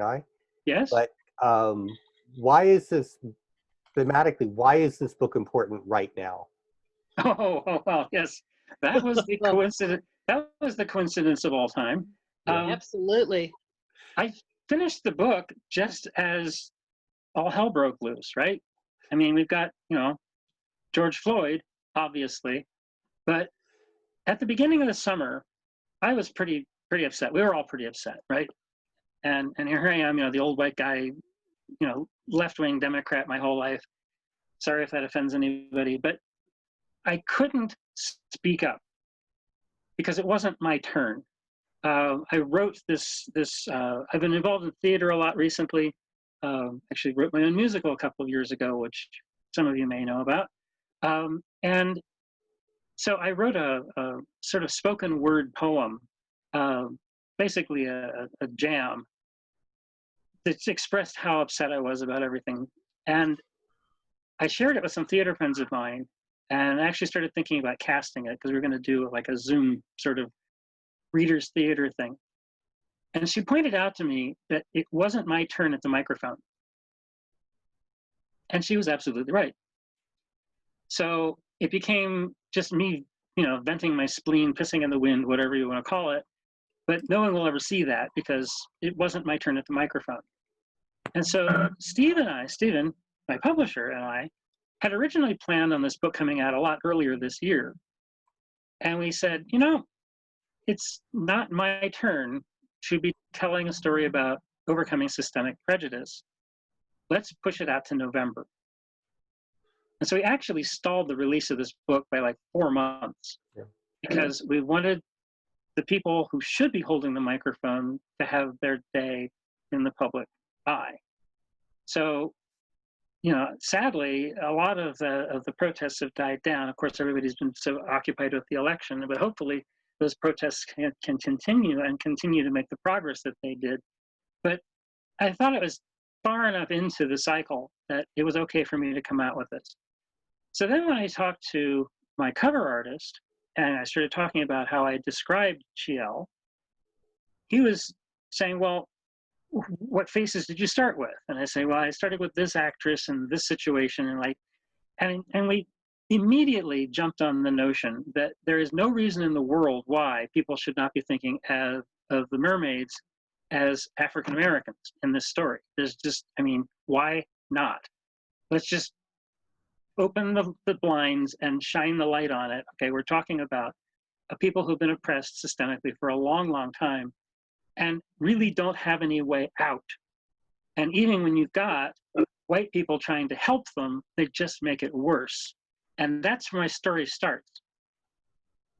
I. Yes. But why is this thematically? Why is this book important right now? Oh, well, yes. That was the coincidence. That was the coincidence of all time. Yeah. Absolutely. I finished the book just as all hell broke loose, right? I mean, we've got, George Floyd, obviously, but at the beginning of the summer, I was pretty upset. We were all pretty upset, right? And here I am, the old white guy, left-wing Democrat my whole life. Sorry if that offends anybody, but I couldn't speak up because it wasn't my turn. I wrote this. I've been involved in theater a lot recently. Actually, wrote my own musical a couple of years ago, which some of you may know about. And so I wrote a sort of spoken word poem, basically a jam that expressed how upset I was about everything. And I shared it with some theater friends of mine, and I actually started thinking about casting it because we were going to do like a Zoom sort of readers theater thing. And she pointed out to me that it wasn't my turn at the microphone. And she was absolutely right. So it became just me, venting my spleen, pissing in the wind, whatever you want to call it. But no one will ever see that because it wasn't my turn at the microphone. And so Stephen, my publisher, and I had originally planned on this book coming out a lot earlier this year. And we said, it's not my turn to be telling a story about overcoming systemic prejudice. Let's push it out to November. And so we actually stalled the release of this book by like 4 months because we wanted the people who should be holding the microphone to have their day in the public eye. So, sadly, a lot of the protests have died down. Of course, everybody's been so occupied with the election, but hopefully those protests can continue and continue to make the progress that they did. But I thought it was far enough into the cycle that it was okay for me to come out with this. So then when I talked to my cover artist and I started talking about how I described Chiel, he was saying, well, what faces did you start with? And I say, well, I started with this actress and this situation, and we immediately jumped on the notion that there is no reason in the world why people should not be thinking of the mermaids as African Americans in this story. There's just, why not? Let's just open the blinds and shine the light on it. Okay, we're talking about people who've been oppressed systemically for a long, long time and really don't have any way out. And even when you've got white people trying to help them, they just make it worse. And that's where my story starts.